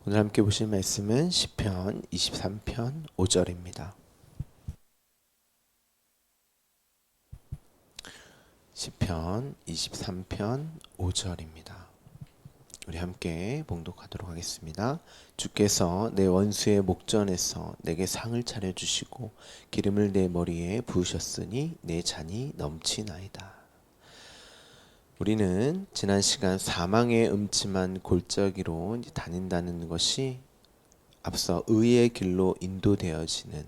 오늘 함께 보실 말씀은 시편 23편 5절입니다. 시편 23편 5절입니다. 우리 함께 봉독하도록 하겠습니다. 주께서 내 원수의 목전에서 내게 상을 차려주시고 기름을 내 머리에 부으셨으니 내 잔이 넘치나이다. 우리는 지난 시간 사망의 음침한 골짜기로 다닌다는 것이 앞서 의의 길로 인도되어지는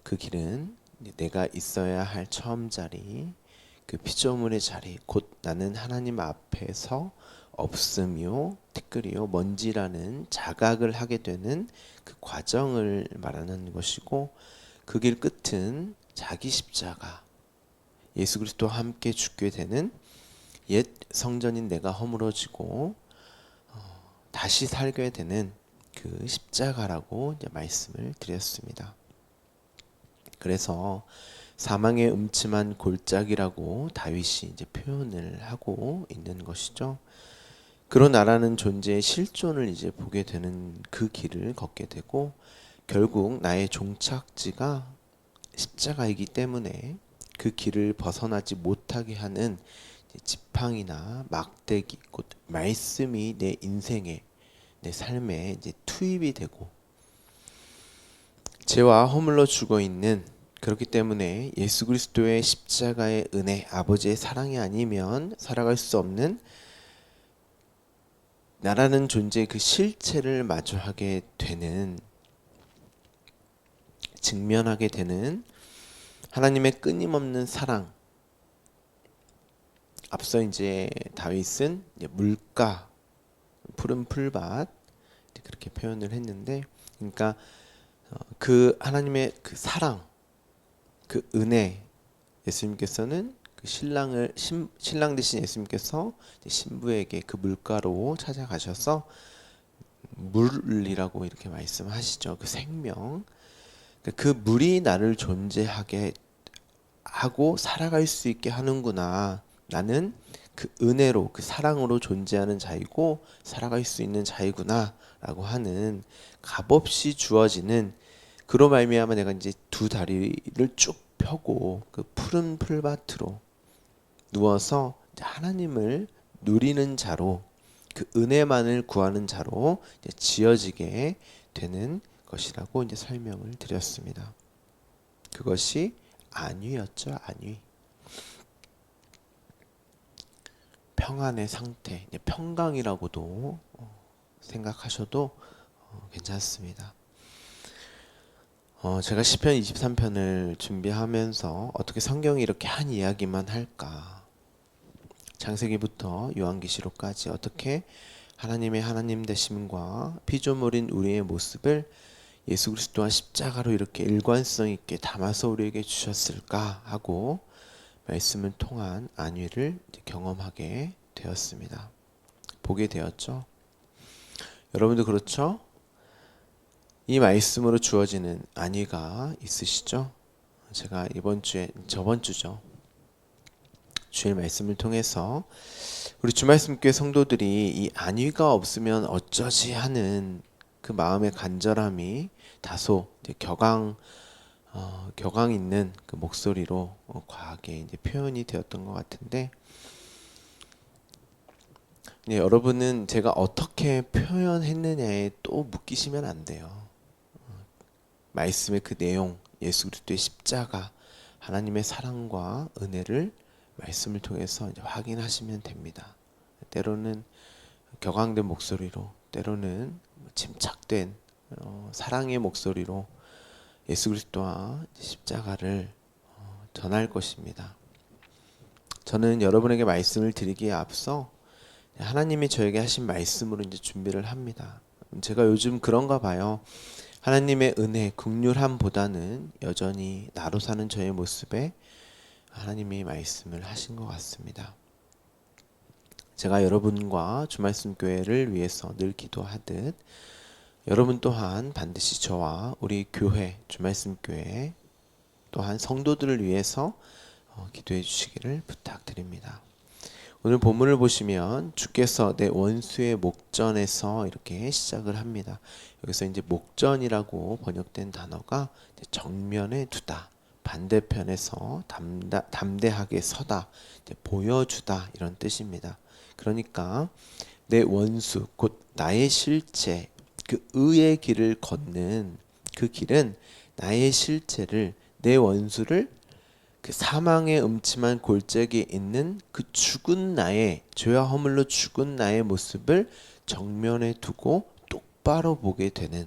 그 길은 내가 있어야 할 처음 자리, 그 피조물의 자리, 곧 나는 하나님 앞에서 없음이요 티끌이요 먼지라는 자각을 하게 되는 그 과정을 말하는 것이고, 그 길 끝은 자기 십자가, 예수 그리스도와 함께 죽게 되는 옛 성전인 내가 허물어지고 다시 살게 되는 그 십자가라고 이제 말씀을 드렸습니다. 그래서 사망의 음침한 골짜기라고 다윗이 이제 표현을 하고 있는 것이죠. 그런 나라는 존재의 실존을 이제 보게 되는 그 길을 걷게 되고, 결국 나의 종착지가 십자가이기 때문에 그 길을 벗어나지 못하게 하는 지팡이나 막대기, 곧 말씀이 내 인생에, 내 삶에 이제 투입이 되고 죄와 허물로 죽어 있는, 그렇기 때문에 예수 그리스도의 십자가의 은혜, 아버지의 사랑이 아니면 살아갈 수 없는 나라는 존재의 그 실체를 마주하게 되는, 직면하게 되는 하나님의 끊임없는 사랑. 앞서 이제 다윗은 물가, 푸른 풀밭 그렇게 표현을 했는데, 그러니까 그 하나님의 그 사랑, 그 은혜, 예수님께서는 그 신랑 되신 예수님께서 신부에게 그 물가로 찾아가셔서 물이라고 이렇게 말씀하시죠. 그 생명, 그 물이 나를 존재하게 하고 살아갈 수 있게 하는구나. 나는 그 은혜로, 그 사랑으로 존재하는 자이고 살아갈 수 있는 자이구나 라고 하는, 값없이 주어지는, 그로 말미암아 내가 이제 두 다리를 쭉 펴고 그 푸른 풀밭으로 누워서 하나님을 누리는 자로, 그 은혜만을 구하는 자로 이제 지어지게 되는 것이라고 이제 설명을 드렸습니다. 그것이 안위였죠. 안위. 평안의 상태, 평강이라고도 생각하셔도 괜찮습니다. 제가 시편 23편을 준비하면서 어떻게 성경이 이렇게 한 이야기만 할까? 창세기부터 요한계시록까지 어떻게 하나님의 하나님 되심과 피조물인 우리의 모습을 예수 그리스도와 십자가로 이렇게 일관성 있게 담아서 우리에게 주셨을까 하고 말씀을 통한 안위를 경험하게 되었습니다. 보게 되었죠. 여러분도 그렇죠? 이 말씀으로 주어지는 안위가 있으시죠? 제가 저번 주죠. 주일 말씀을 통해서 우리 주말씀교회 성도들이 이 안위가 없으면 어쩌지 하는 그 마음의 간절함이 다소 이제 격앙 있는 그 목소리로 과하게 이제 표현이 되었던 것 같은데, 여러분은 제가 어떻게 표현했느냐에 또 묶이시면 안 돼요. 말씀의 그 내용, 예수 그리스도의 십자가, 하나님의 사랑과 은혜를 말씀을 통해서 이제 확인하시면 됩니다. 때로는 격앙된 목소리로, 때로는 침착된 사랑의 목소리로 예수 그리스도와 십자가를 전할 것입니다. 저는 여러분에게 말씀을 드리기에 앞서 하나님이 저에게 하신 말씀으로 이제 준비를 합니다. 제가 요즘 그런가 봐요. 하나님의 은혜, 긍휼함보다는 여전히 나로 사는 저의 모습에 하나님이 말씀을 하신 것 같습니다. 제가 여러분과 주말씀 교회를 위해서 늘 기도하듯 여러분 또한 반드시 저와 우리 교회, 주말씀 교회 또한 성도들을 위해서 기도해 주시기를 부탁드립니다. 오늘 본문을 보시면 주께서 내 원수의 목전에서 이렇게 시작을 합니다. 여기서 이제 목전이라고 번역된 단어가 이제 정면에 두다, 반대편에서 담대하게 서다, 이제 보여주다 이런 뜻입니다. 그러니까 내 원수, 곧 나의 실체, 그 의의 길을 걷는 그 길은 나의 실체를, 내 원수를, 그 사망의 음침한 골짜기에 있는 그 죽은 나의, 죄와 허물로 죽은 나의 모습을 정면에 두고 똑바로 보게 되는,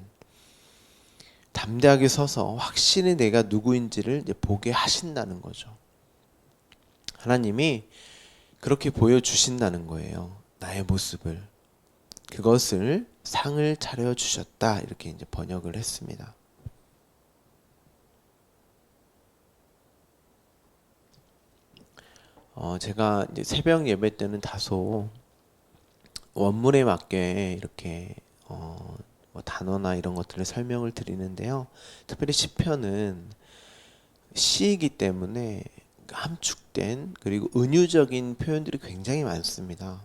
담대하게 서서 확실히 내가 누구인지를 이제 보게 하신다는 거죠. 하나님이 그렇게 보여주신다는 거예요. 나의 모습을. 그것을 상을 차려주셨다. 이렇게 이제 번역을 했습니다. 제가 이제 새벽 예배 때는 다소 원문에 맞게 이렇게 뭐 단어나 이런 것들을 설명을 드리는데요. 특별히 시편은 시이기 때문에 함축된 그리고 은유적인 표현들이 굉장히 많습니다.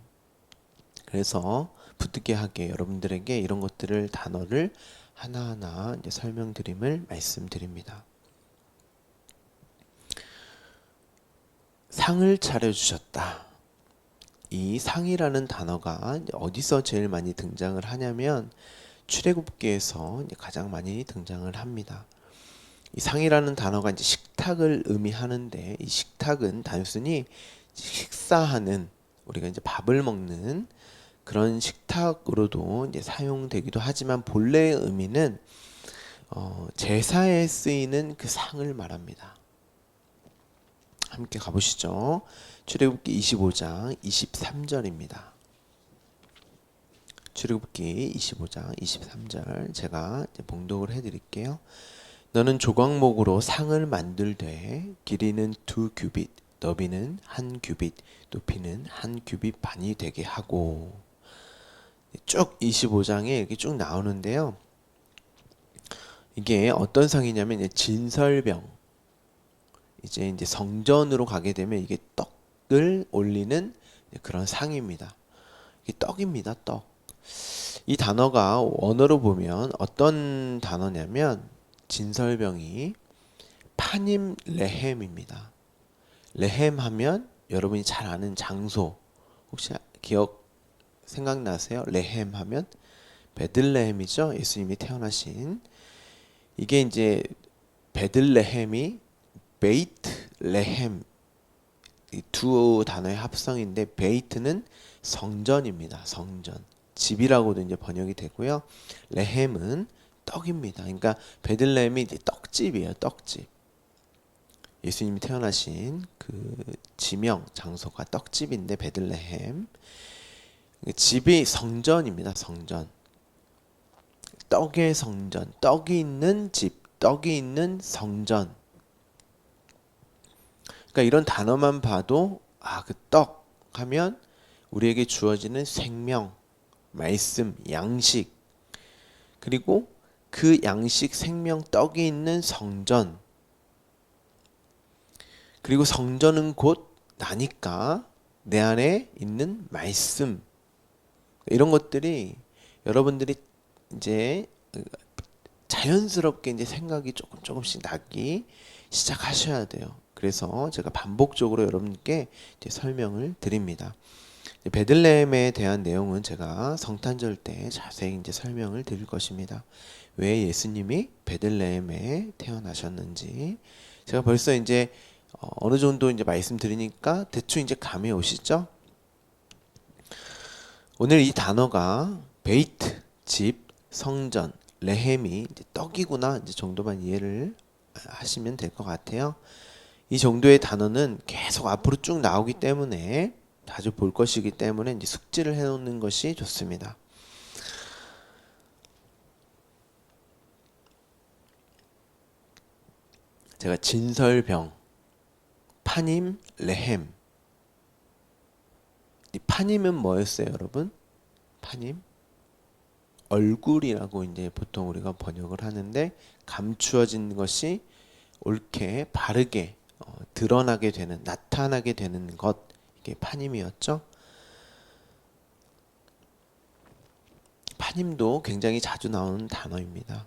그래서 부득이하게 여러분들에게 이런 것들을, 단어를 하나하나 이제 설명드림을 말씀드립니다. 상을 차려주셨다. 이 상이라는 단어가 어디서 제일 많이 등장을 하냐면 출애굽기에서 가장 많이 등장을 합니다. 이 상이라는 단어가 이제 식탁을 의미하는데, 이 식탁은 단순히 식사하는, 우리가 이제 밥을 먹는 그런 식탁으로도 이제 사용되기도 하지만 본래의 의미는 제사에 쓰이는 그 상을 말합니다. 함께 가보시죠. 출애굽기 25장 23절입니다. 출애굽기 25장 23절 제가 봉독을 해드릴게요. 너는 조각목으로 상을 만들되 길이는 2규빗, 너비는 1규빗, 높이는 1규빗 반이 되게 하고. 쭉 25장에 이렇게 쭉 나오는데요. 이게 어떤 상이냐면 진설병. 이제 성전으로 가게 되면 이게 떡을 올리는 그런 상입니다. 이게 떡입니다, 떡. 이 단어가 원어로 보면 어떤 단어냐면 진설병이 파님 레헴입니다. 레헴 하면 여러분이 잘 아는 장소, 혹시 기억 생각나세요? 레헴 하면 베들레헴이죠. 예수님이 태어나신. 이게 이제 베들레헴이 베이트 레헴, 이 두 단어의 합성인데, 베이트는 성전입니다. 성전. 집이라고도 이제 번역이 되고요. 레헴은 떡입니다. 그러니까 베들레헴이 이제 떡집이에요. 떡집. 예수님이 태어나신 그 지명 장소가 떡집인데 베들레헴. 집이 성전입니다. 성전. 떡의 성전. 떡이 있는 집. 떡이 있는 성전. 그러니까 이런 단어만 봐도 그 떡 하면 우리에게 주어지는 생명, 말씀, 양식, 그리고 그 양식, 생명, 떡이 있는 성전, 그리고 성전은 곧 나니까 내 안에 있는 말씀, 이런 것들이 여러분들이 이제 자연스럽게 이제 생각이 조금씩 나기 시작하셔야 돼요. 그래서 제가 반복적으로 여러분께 이제 설명을 드립니다. 베들레헴에 대한 내용은 제가 성탄절 때 자세히 이제 설명을 드릴 것입니다. 왜 예수님이 베들레헴에 태어나셨는지 제가 벌써 이제 어느 정도 이제 말씀드리니까 대충 이제 감이 오시죠? 오늘 이 단어가 베이트, 집, 성전, 레헴이 이제 떡이구나 이제 정도만 이해를 하시면 될 것 같아요. 이 정도의 단어는 계속 앞으로 쭉 나오기 때문에 자주 볼 것이기 때문에 이제 숙지를 해놓는 것이 좋습니다. 제가 진설병, 파님, 레헴. 이 파님은 뭐였어요, 여러분? 파님? 얼굴이라고 이제 보통 우리가 번역을 하는데, 감추어진 것이 옳게 바르게 드러나게 되는, 나타나게 되는 것, 이게 파님이었죠. 파님도 굉장히 자주 나오는 단어입니다.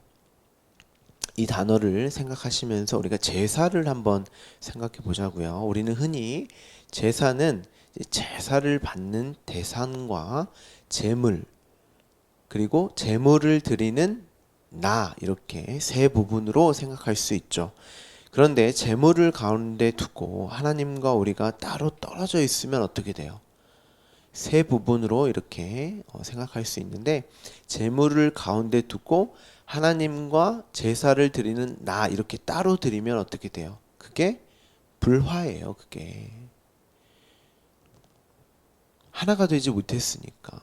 이 단어를 생각하시면서 우리가 제사를 한번 생각해 보자고요. 우리는 흔히 제사는 제사를 받는 대상과 제물, 그리고 제물을 드리는 나, 이렇게 세 부분으로 생각할 수 있죠. 그런데 제물을 가운데 두고 하나님과 우리가 따로 떨어져 있으면 어떻게 돼요? 세 부분으로 이렇게 생각할 수 있는데, 제물을 가운데 두고 하나님과 제사를 드리는 나, 이렇게 따로 드리면 어떻게 돼요? 그게 불화예요. 그게 하나가 되지 못했으니까.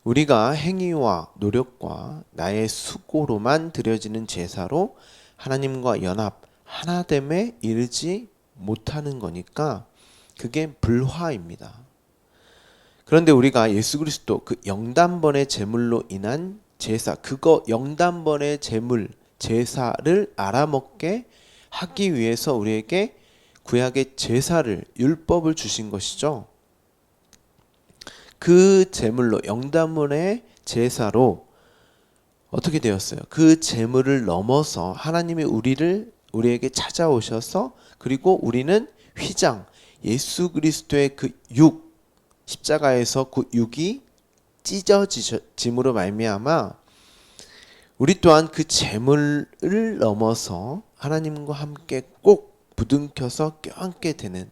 우리가 행위와 노력과 나의 수고로만 드려지는 제사로 하나님과 연합, 하나됨에 이르지 못하는 거니까 그게 불화입니다. 그런데 우리가 예수 그리스도 그 영단번의 제물로 인한 제사, 그거 영단번의 제물, 제사를 알아먹게 하기 위해서 우리에게 구약의 제사를, 율법을 주신 것이죠. 그 제물로, 영단번의 제사로 어떻게 되었어요? 그 제물을 넘어서 하나님이 우리에게 찾아오셔서, 그리고 우리는 휘장, 예수 그리스도의 그 육, 십자가에서 그 육이 찢어짐으로 말미암아 우리 또한 그 제물을 넘어서 하나님과 함께 꼭 부둥켜서 껴안게 되는,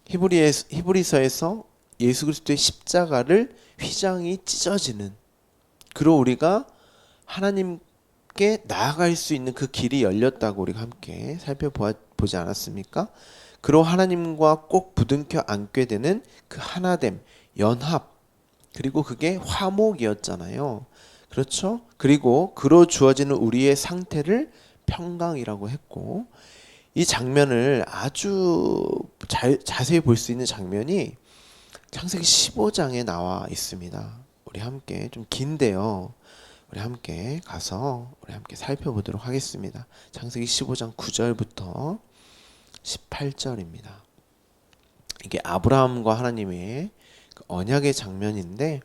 히브리서에서 예수 그리스도의 십자가를 휘장이 찢어지는, 그로 우리가 하나님께 나아갈 수 있는 그 길이 열렸다고 우리가 함께 살펴보지 않았습니까? 그로 하나님과 꼭 부둥켜 안게 되는 그 하나됨, 연합, 그리고 그게 화목이었잖아요. 그렇죠? 그리고 그로 주어지는 우리의 상태를 평강이라고 했고, 이 장면을 아주 자세히 볼 수 있는 장면이 창세기 15장에 나와 있습니다. 우리 함께, 좀 긴데요, 우리 함께 가서 우리 함께 살펴보도록 하겠습니다. 창세기 15장 9절부터 18절입니다. 이게 아브라함과 하나님의 그 언약의 장면인데,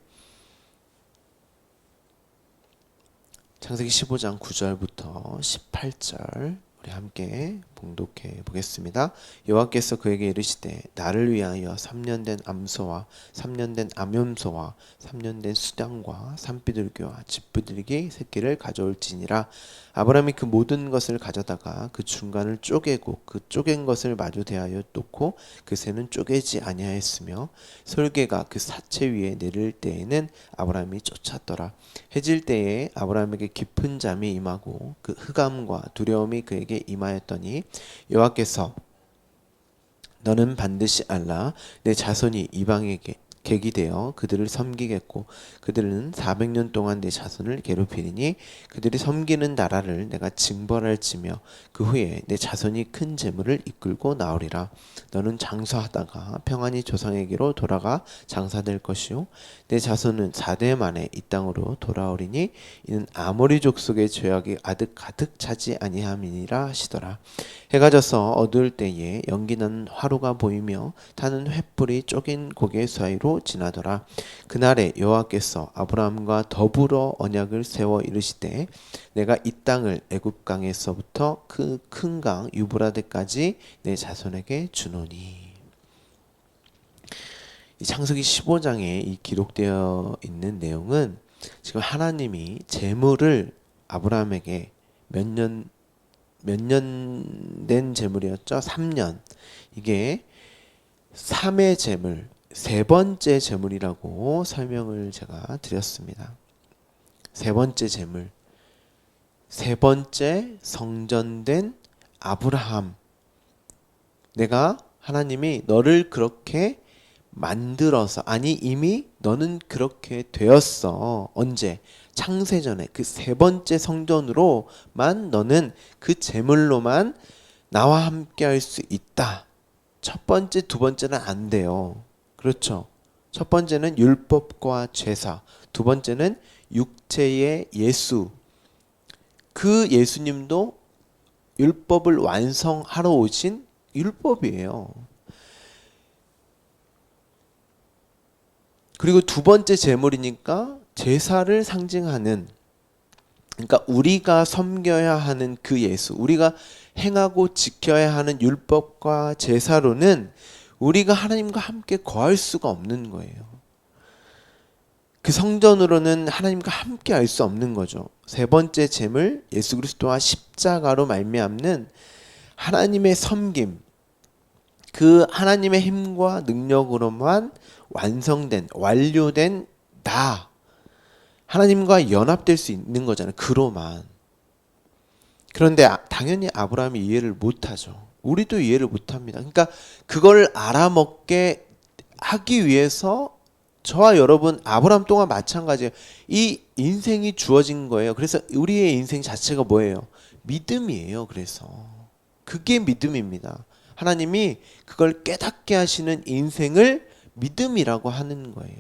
창세기 15장 9절부터 18절 우리 함께 봉독해 보겠습니다. 여호와께서 그에게 이르시되 나를 위하여 3년 된 암소와 3년 된 암염소와 3년 된 수량과 산비둘기와 집비둘기 새끼를 가져올지니라. 아브라함이 그 모든 것을 가져다가 그 중간을 쪼개고 그 쪼갠 것을 마주 대하여 놓고 그 새는 쪼개지 아니하였으며, 솔개가 그 사체 위에 내릴 때에는 아브라함이 쫓았더라. 해질 때에 아브라함에게 깊은 잠이 임하고 그 흑암과 두려움이 그에게 임하였더니 여호와께서 너는 반드시 알라. 내 자손이 이방에게 객이 되어 그들을 섬기겠고 그들은 400년 동안 내 자손을 괴롭히리니 그들이 섬기는 나라를 내가 징벌할지며 그 후에 내 자손이 큰 재물을 이끌고 나오리라. 너는 장사하다가 평안히 조상에게로 돌아가 장사될 것이요 내 자손은 4대 만에 이 땅으로 돌아오리니 이는 아모리 족속의 죄악이 가득 차지 아니함이니라 하시더라. 해가 져서 어두울 때에 연기나는 화로가 보이며 타는 횃불이 쪼갠 고개 사이로 지나더라. 그날에 여호와께서 아브라함과 더불어 언약을 세워 이르시되 내가 이 땅을 애굽 강에서부터 그 큰 강 유브라데까지 내 자손에게 주노니. 이 창세기 15장에 이 기록되어 있는 내용은 지금 하나님이 재물을 아브라함에게 몇 년 된 재물이었죠? 3년. 이게 3의 재물, 세 번째 재물이라고 설명을 제가 드렸습니다. 세 번째 재물, 세 번째 성전된 아브라함. 내가, 하나님이 너를 그렇게 만들어서, 아니 이미 너는 그렇게 되었어. 언제? 창세전에 그 세 번째 성전으로만 너는 그 제물로만 나와 함께 할 수 있다. 첫 번째, 두 번째는 안 돼요. 그렇죠? 첫 번째는 율법과 제사, 두 번째는 육체의 예수. 그 예수님도 율법을 완성하러 오신 율법이에요. 그리고 두 번째 제물이니까 제사를 상징하는, 그러니까 우리가 섬겨야 하는 그 예수, 우리가 행하고 지켜야 하는 율법과 제사로는 우리가 하나님과 함께 거할 수가 없는 거예요. 그 성전으로는 하나님과 함께 할 수 없는 거죠. 세 번째 제물, 예수 그리스도와 십자가로 말미암는 하나님의 섬김, 그 하나님의 힘과 능력으로만 완성된, 완료된 나, 하나님과 연합될 수 있는 거잖아요. 그로만. 그런데 당연히 아브라함이 이해를 못하죠. 우리도 이해를 못합니다. 그러니까 그걸 알아먹게 하기 위해서 저와 여러분, 아브라함 또한 마찬가지예요. 이 인생이 주어진 거예요. 그래서 우리의 인생 자체가 뭐예요? 믿음이에요. 그래서 그게 믿음입니다. 하나님이 그걸 깨닫게 하시는 인생을 믿음이라고 하는 거예요.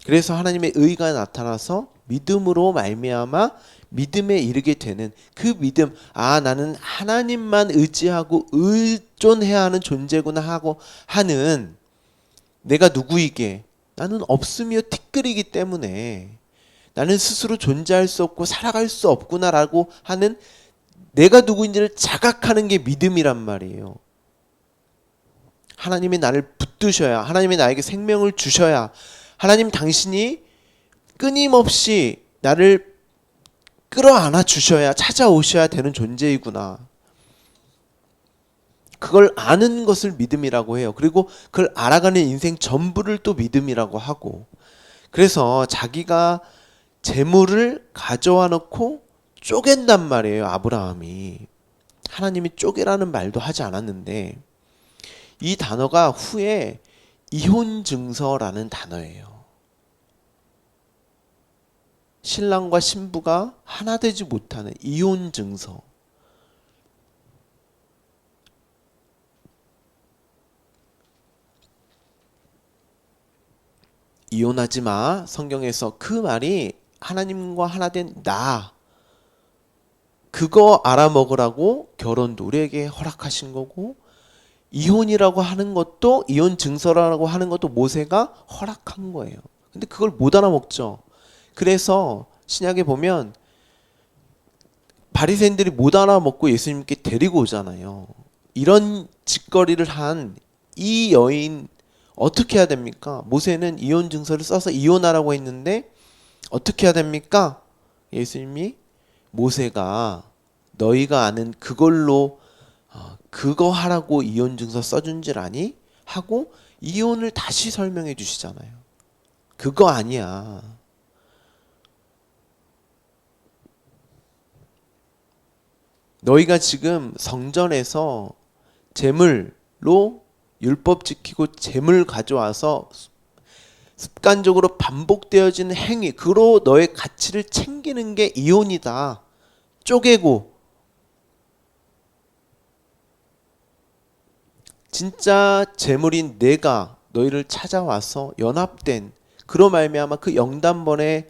그래서 하나님의 의가 나타나서 믿음으로 말미암아 믿음에 이르게 되는 그 믿음, 아, 나는 하나님만 의지하고 의존해야 하는 존재구나 하고 하는, 내가 누구이게, 나는 없으며 티끌이기 때문에 나는 스스로 존재할 수 없고 살아갈 수 없구나라고 하는, 내가 누구인지를 자각하는 게 믿음이란 말이에요. 하나님이 나를 붙드셔야, 하나님이 나에게 생명을 주셔야, 하나님 당신이 끊임없이 나를 끌어안아 주셔야, 찾아오셔야 되는 존재이구나. 그걸 아는 것을 믿음이라고 해요. 그리고 그걸 알아가는 인생 전부를 또 믿음이라고 하고, 그래서 자기가 재물을 가져와 놓고 쪼갠단 말이에요. 아브라함이. 하나님이 쪼개라는 말도 하지 않았는데, 이 단어가 후에 이혼증서라는 단어예요. 신랑과 신부가 하나 되지 못하는 이혼증서. 이혼하지 마. 성경에서 그 말이 하나님과 하나 된 나, 그거 알아먹으라고 결혼도 우리에게 허락하신 거고, 이혼이라고 하는 것도, 이혼 증서라고 하는 것도 모세가 허락한 거예요. 근데 그걸 못 알아먹죠. 그래서 신약에 보면 바리새인들이 못 알아먹고 예수님께 데리고 오잖아요. 이런 짓거리를 한 이 여인 어떻게 해야 됩니까? 모세는 이혼 증서를 써서 이혼하라고 했는데 어떻게 해야 됩니까? 예수님이, 모세가 너희가 아는 그걸로 그거 하라고 이혼 증서 써준 줄 아니? 하고 이혼을 다시 설명해 주시잖아요. 그거 아니야. 너희가 지금 성전에서 제물로 율법 지키고 제물 가져와서 습관적으로 반복되어지는 행위, 그로 너의 가치를 챙기는 게 이혼이다. 쪼개고, 진짜 제물인 내가 너희를 찾아와서 연합된, 그로 말미암아 그 영단번의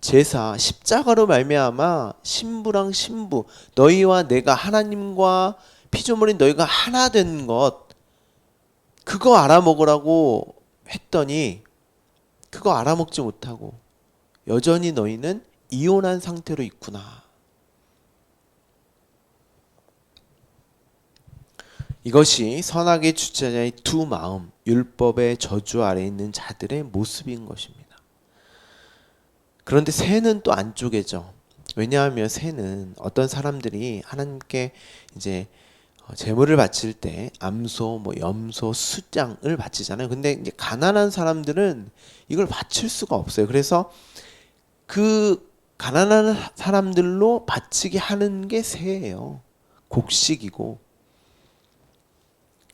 제사, 십자가로 말미암아 신부랑 신부, 너희와 내가 하나님과 피조물인 너희가 하나 된 것, 그거 알아먹으라고 했더니 그거 알아먹지 못하고 여전히 너희는 이혼한 상태로 있구나. 이것이 선악의 주체자의 두 마음, 율법의 저주 아래 있는 자들의 모습인 것입니다. 그런데 새는 또 안 쪼개져. 왜냐하면 새는, 어떤 사람들이 하나님께 이제 제물을 바칠 때 암소, 염소, 수장을 바치잖아요. 근데 이제 가난한 사람들은 이걸 바칠 수가 없어요. 그래서 그 가난한 사람들로 바치게 하는 게 새예요. 곡식이고,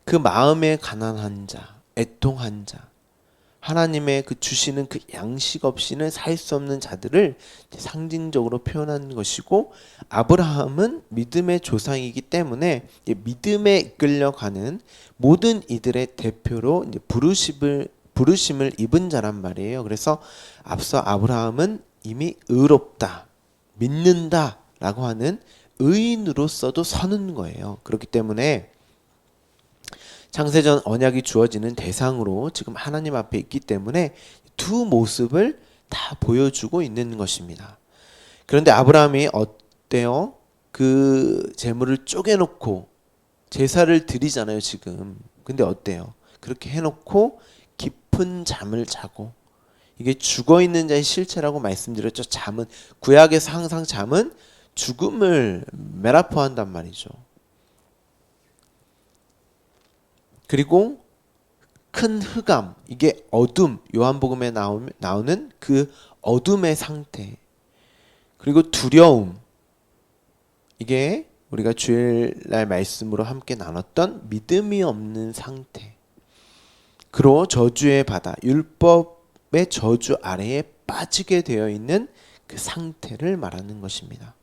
그 마음에 가난한 자, 애통한 자, 하나님의 그 주시는 그 양식 없이는 살 수 없는 자들을 상징적으로 표현한 것이고, 아브라함은 믿음의 조상이기 때문에 믿음에 이끌려가는 모든 이들의 대표로 이제 부르심을 입은 자란 말이에요. 그래서 앞서 아브라함은 이미 의롭다, 믿는다 라고 하는 의인으로서도 서는 거예요. 그렇기 때문에 창세전 언약이 주어지는 대상으로 지금 하나님 앞에 있기 때문에 두 모습을 다 보여주고 있는 것입니다. 그런데 아브라함이 어때요? 그 재물을 쪼개놓고 제사를 드리잖아요, 지금. 근데 어때요? 그렇게 해놓고 깊은 잠을 자고, 이게 죽어있는 자의 실체라고 말씀드렸죠. 잠은, 구약에서 항상 잠은 죽음을 메라포한단 말이죠. 그리고 큰 흑암, 이게 어둠, 요한복음에 나오는 그 어둠의 상태, 그리고 두려움, 이게 우리가 주일날 말씀으로 함께 나눴던 믿음이 없는 상태, 그로 저주의 바다, 율법의 저주 아래에 빠지게 되어 있는 그 상태를 말하는 것입니다.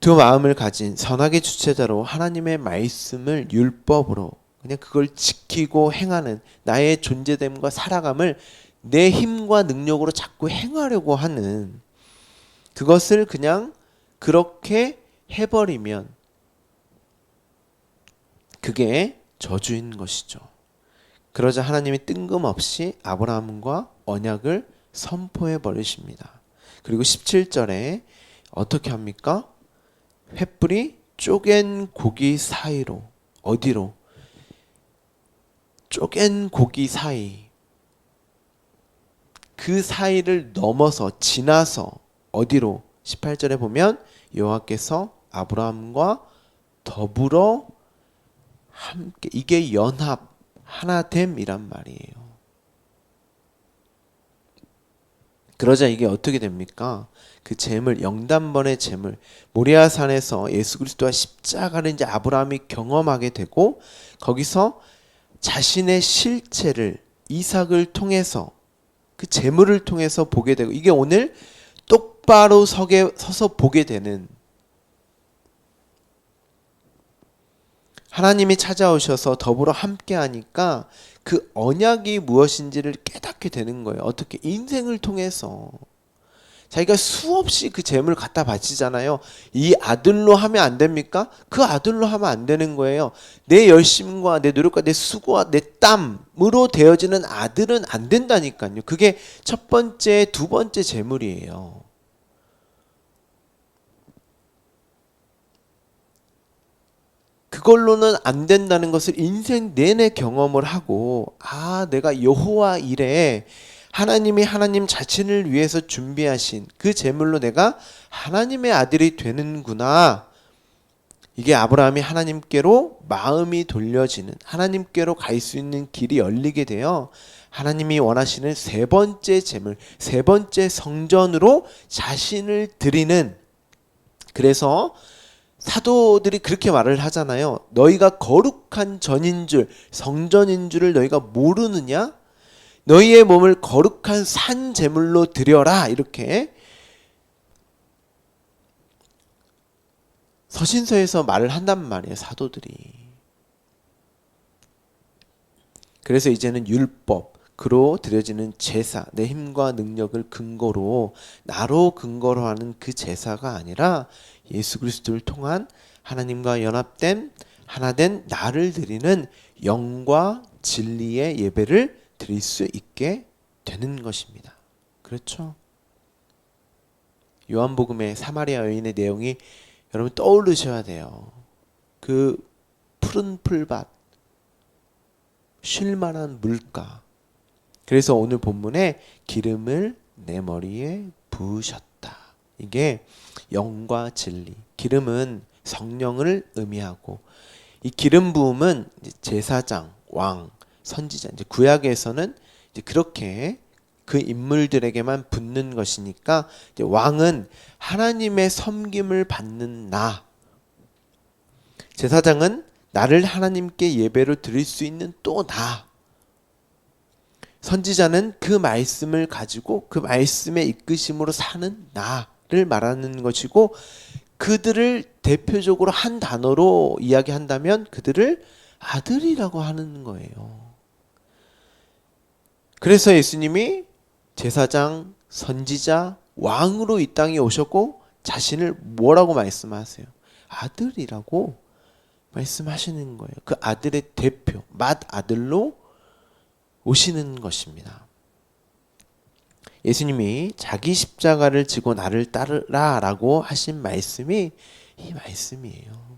두 마음을 가진 선악의 주체자로 하나님의 말씀을 율법으로 그냥 그걸 지키고 행하는 나의 존재됨과 살아감을 내 힘과 능력으로 자꾸 행하려고 하는, 그것을 그냥 그렇게 해버리면 그게 저주인 것이죠. 그러자 하나님이 뜬금없이 아브라함과 언약을 선포해 버리십니다. 그리고 17절에 어떻게 합니까? 횃불이 쪼갠 고기 사이로, 어디로? 쪼갠 고기 사이, 그 사이를 넘어서 지나서 어디로? 18절에 보면 여호와께서 아브라함과 더불어 함께, 이게 연합, 하나됨이란 말이에요. 그러자 이게 어떻게 됩니까? 그 재물, 영단번의 재물, 모리아산에서 예수 그리스도와 십자가를 이제 아브라함이 경험하게 되고, 거기서 자신의 실체를 이삭을 통해서, 그 재물을 통해서 보게 되고, 이게 오늘 똑바로 서서 보게 되는, 하나님이 찾아오셔서 더불어 함께 하니까 그 언약이 무엇인지를 깨닫게 되는 거예요. 어떻게? 인생을 통해서. 자기가 수없이 그 재물을 갖다 바치잖아요. 이 아들로 하면 안 됩니까? 그 아들로 하면 안 되는 거예요. 내 열심과 내 노력과 내 수고와 내 땀으로 되어지는 아들은 안 된다니까요. 그게 첫 번째, 두 번째 재물이에요. 그걸로는 안 된다는 것을 인생 내내 경험을 하고, 아, 내가 여호와 이레, 하나님이 하나님 자신을 위해서 준비하신 그 제물로 내가 하나님의 아들이 되는구나. 이게 아브라함이 하나님께로 마음이 돌려지는, 하나님께로 갈 수 있는 길이 열리게 되어 하나님이 원하시는 세 번째 제물, 세 번째 성전으로 자신을 드리는, 그래서 사도들이 그렇게 말을 하잖아요. 너희가 거룩한 전인 줄, 성전인 줄을 너희가 모르느냐? 너희의 몸을 거룩한 산 제물로 드려라. 이렇게 서신서에서 말을 한단 말이에요, 사도들이. 그래서 이제는 율법, 그로 드려지는 제사, 내 힘과 능력을 근거로, 나로 근거로 하는 그 제사가 아니라 예수 그리스도를 통한 하나님과 연합된 하나된 나를 드리는 영과 진리의 예배를 드릴 수 있게 되는 것입니다. 그렇죠? 요한복음의 사마리아 여인의 내용이 여러분 떠오르셔야 돼요. 그 푸른 풀밭, 쉴만한 물가. 그래서 오늘 본문에 기름을 내 머리에 부으셨다. 이게 영과 진리. 기름은 성령을 의미하고, 이 기름 부음은 제사장, 왕, 선지자, 이제 구약에서는 이제 그렇게 그 인물들에게만 붓는 것이니까, 이제 왕은 하나님의 섬김을 받는 나, 제사장은 나를 하나님께 예배로 드릴 수 있는 또 나, 선지자는 그 말씀을 가지고 그 말씀의 이끄심으로 사는 나를 말하는 것이고, 그들을 대표적으로 한 단어로 이야기한다면 그들을 아들이라고 하는 거예요. 그래서 예수님이 제사장, 선지자, 왕으로 이 땅에 오셨고 자신을 뭐라고 말씀하세요? 아들이라고 말씀하시는 거예요. 그 아들의 대표, 맏아들로 오시는 것입니다. 예수님이 자기 십자가를 지고 나를 따르라 라고 하신 말씀이 이 말씀이에요.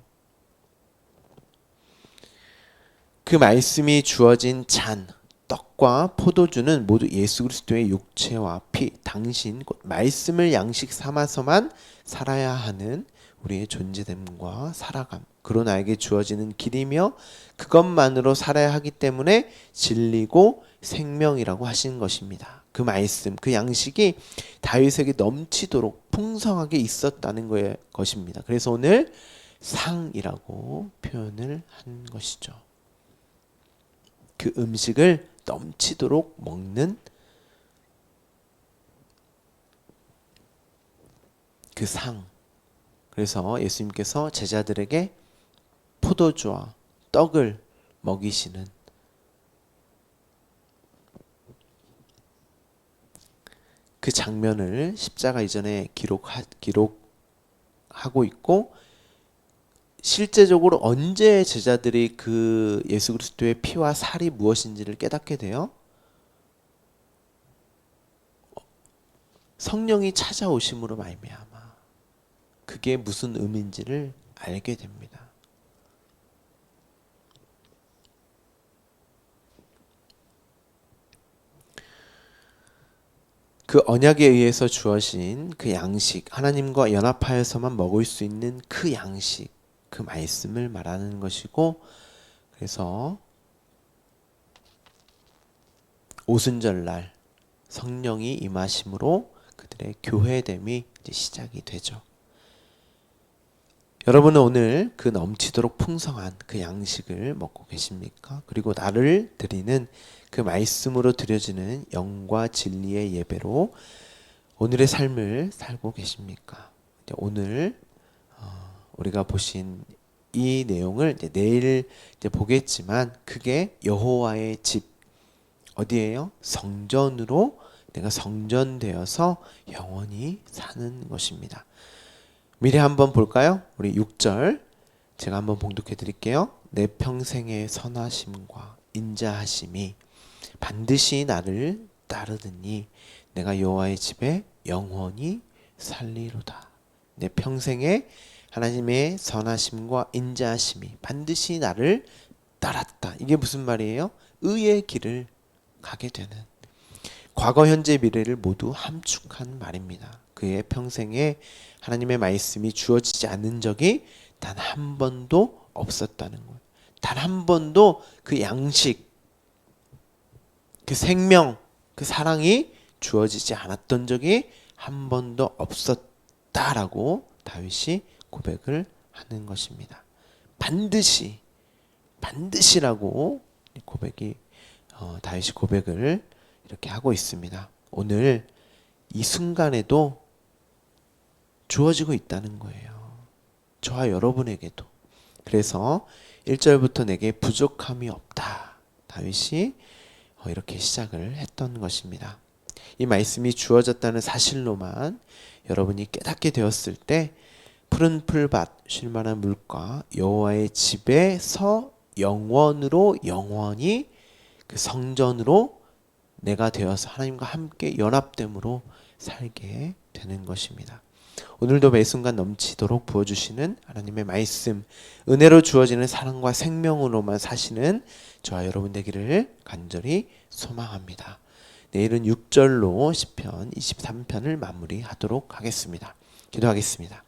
그 말씀이 주어진 잔, 떡과 포도주는 모두 예수 그리스도의 육체와 피, 당신 곧 말씀을 양식 삼아서만 살아야 하는 우리의 존재됨과 살아감, 그로 나에게 주어지는 길이며 그것만으로 살아야 하기 때문에 진리고 생명이라고 하신 것입니다. 그 말씀, 그 양식이 다윗에게 넘치도록 풍성하게 있었다는 것입니다. 그래서 오늘 상이라고 표현을 한 것이죠. 그 음식을 넘치도록 먹는 그 상. 그래서 예수님께서 제자들에게 포도주와 떡을 먹이시는 그 장면을 십자가 이전에 기록하고 있고, 실제적으로 언제 제자들이 그 예수 그리스도의 피와 살이 무엇인지를 깨닫게 돼요? 성령이 찾아오심으로 말미암아 그게 무슨 의미인지를 알게 됩니다. 그 언약에 의해서 주어진 그 양식, 하나님과 연합하여서만 먹을 수 있는 그 양식, 그 말씀을 말하는 것이고, 그래서 오순절날 성령이 임하심으로 그들의 교회됨이 이제 시작이 되죠. 여러분은 오늘 그 넘치도록 풍성한 그 양식을 먹고 계십니까? 그리고 나를 드리는 그 말씀으로 드려지는 영과 진리의 예배로 오늘의 삶을 살고 계십니까? 오늘 우리가 보신 이 내용을 이제 내일 이제 보겠지만, 그게 여호와의 집, 어디예요? 성전으로 내가 성전되어서 영원히 사는 것입니다. 미리 한번 볼까요? 우리 6절 제가 한번 봉독해 드릴게요. 내 평생의 선하심과 인자하심이 반드시 나를 따르더니 내가 여호와의 집에 영원히 살리로다. 내 평생의 하나님의 선하심과 인자하심이 반드시 나를 따랐다. 이게 무슨 말이에요? 의의 길을 가게 되는, 과거 현재 미래를 모두 함축한 말입니다. 그의 평생에 하나님의 말씀이 주어지지 않는 적이 단 한 번도 없었다는 거예요. 단 한 번도 그 양식, 그 생명, 그 사랑이 주어지지 않았던 적이 한 번도 없었다라고 다윗이 고백을 하는 것입니다. 반드시라고 다윗이 고백을 이렇게 하고 있습니다. 오늘 이 순간에도 주어지고 있다는 거예요. 저와 여러분에게도. 그래서 1절부터 내게 부족함이 없다. 다윗이 이렇게 시작을 했던 것입니다. 이 말씀이 주어졌다는 사실로만 여러분이 깨닫게 되었을 때 푸른 풀밭, 쉴만한 물가, 여호와의 집에서 영원으로 영원히 그 성전으로 내가 되어서 하나님과 함께 연합됨으로 살게 되는 것입니다. 오늘도 매 순간 넘치도록 부어주시는 하나님의 말씀, 은혜로 주어지는 사랑과 생명으로만 사시는 저와 여러분 되기를 간절히 소망합니다. 내일은 6절로 시편 23편을 마무리하도록 하겠습니다. 기도하겠습니다.